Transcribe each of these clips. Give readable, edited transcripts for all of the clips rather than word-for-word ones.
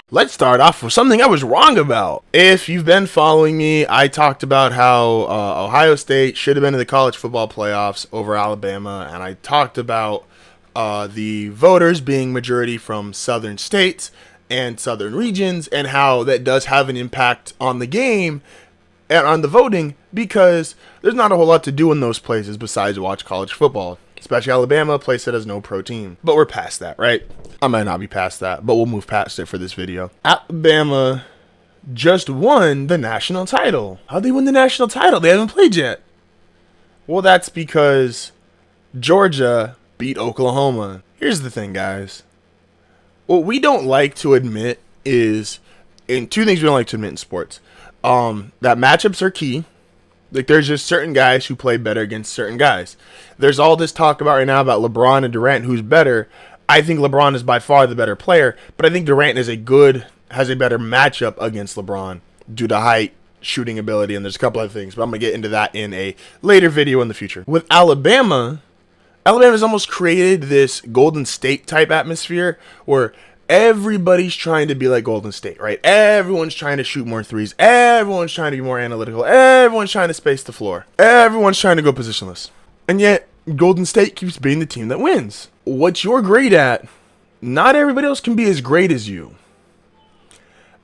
Let's start off with something I was wrong about. If you've been following me, I talked about how Ohio State should have been in the college football playoffs over Alabama, and I talked about the voters being majority from southern states and southern regions, and how that does have an impact on the game and on the voting, because there's not a whole lot to do in those places besides watch college football, especially Alabama, a place that has no pro team. But we're past that, right? I might not be past that, but we'll move past it for this video. Alabama just won the national title. How'd they win the national title? They haven't played yet. Well, that's because Georgia beat Oklahoma. Here's the thing, guys. What we don't like to admit is, and two things we don't like to admit in sports, that matchups are key. Like, there's just certain guys who play better against certain guys. There's all this talk about right now about LeBron and Durant, who's better. I think LeBron is by far the better player, but I think Durant has a better matchup against LeBron due to height, shooting ability, and there's a couple other things, but I'm going to get into that in a later video in the future. With Alabama's almost created this Golden State type atmosphere where everybody's trying to be like Golden State, right? Everyone's trying to shoot more threes. Everyone's trying to be more analytical. Everyone's trying to space the floor. Everyone's trying to go positionless. And yet, Golden State keeps being the team that wins. What you're great at, not everybody else can be as great as you.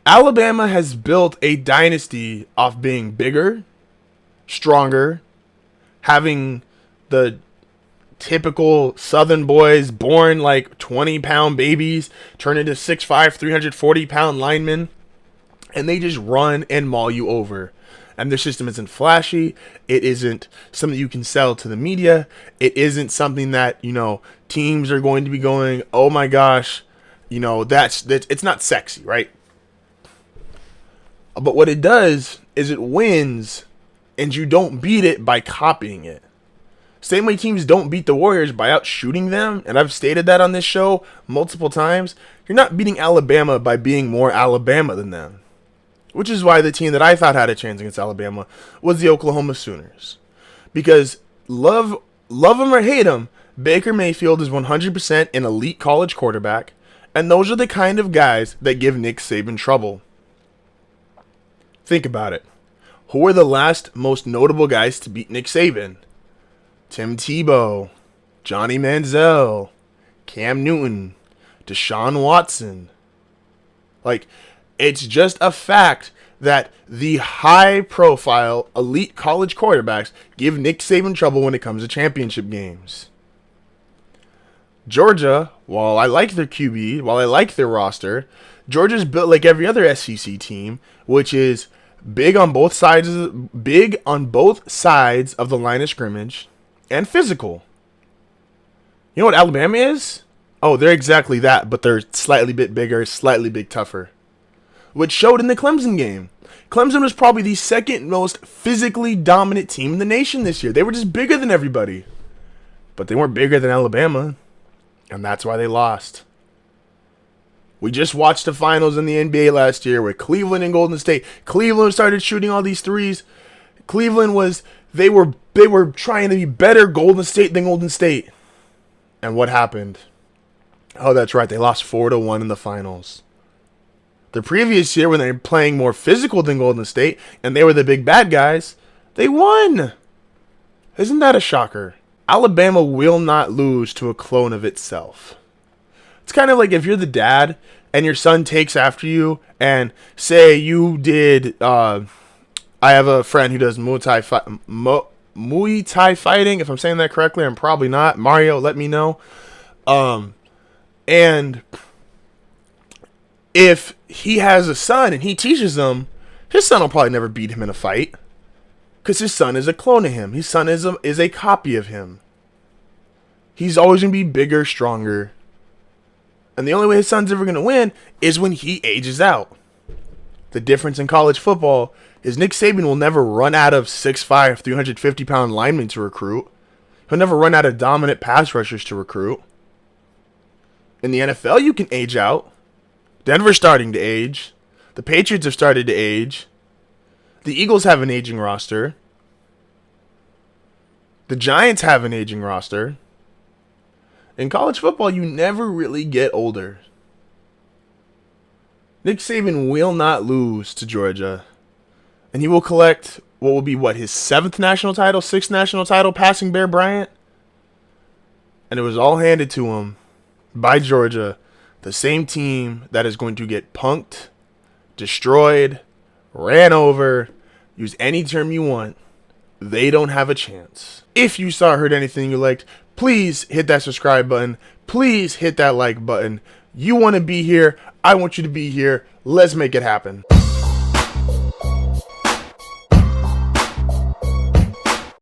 Alabama has built a dynasty off being bigger, stronger, having the typical Southern boys born like 20-pound babies turn into 6'5", 340-pound linemen, and they just run and maul you over. And their system isn't flashy. It isn't something you can sell to the media. It isn't something that, teams are going to be going, oh my gosh, that's it's not sexy, right? But what it does is it wins, and you don't beat it by copying it. Same way teams don't beat the Warriors by out shooting them, and I've stated that on this show multiple times. You're not beating Alabama by being more Alabama than them. Which is why the team that I thought had a chance against Alabama was the Oklahoma Sooners. Because love them or hate them, Baker Mayfield is 100% an elite college quarterback, and those are the kind of guys that give Nick Saban trouble. Think about it. Who are the last most notable guys to beat Nick Saban? Tim Tebow, Johnny Manziel, Cam Newton, Deshaun Watson. It's just a fact that the high-profile, elite college quarterbacks give Nick Saban trouble when it comes to championship games. Georgia, while I like their QB, while I like their roster, Georgia's built like every other SEC team, which is big on both sides of the line of scrimmage and physical. You know what Alabama is? Oh, they're exactly that, but they're slightly bit bigger, slightly bit tougher. Which showed in the Clemson game. Clemson was probably the second most physically dominant team in the nation this year. They were just bigger than everybody. But they weren't bigger than Alabama. And that's why they lost. We just watched the finals in the NBA last year with Cleveland and Golden State. Cleveland started shooting all these threes. They were trying to be better Golden State than Golden State. And what happened? Oh, that's right. They lost 4-1 in the finals. The previous year, when they were playing more physical than Golden State, and they were the big bad guys, they won. Isn't that a shocker? Alabama will not lose to a clone of itself. It's kind of like if you're the dad, and your son takes after you, and say you did, I have a friend who does Muay Thai fighting, if I'm saying that correctly. I'm probably not. Mario, let me know. And if he has a son and he teaches him, his son will probably never beat him in a fight. Because his son is a clone of him. His son is a copy of him. He's always going to be bigger, stronger. And the only way his son's ever going to win is when he ages out. The difference in college football is Nick Saban will never run out of 6'5", 350-pound linemen to recruit. He'll never run out of dominant pass rushers to recruit. In the NFL, you can age out. Denver's starting to age. The Patriots have started to age. The Eagles have an aging roster. The Giants have an aging roster. In college football, you never really get older. Nick Saban will not lose to Georgia. And he will collect what will be, his 7th national title, 6th national title, passing Bear Bryant? And it was all handed to him by Georgia, the same team that is going to get punked, destroyed, ran over, use any term you want. They don't have a chance. If you saw or heard anything you liked, please hit that subscribe button. Please hit that like button. You want to be here. I want you to be here. Let's make it happen.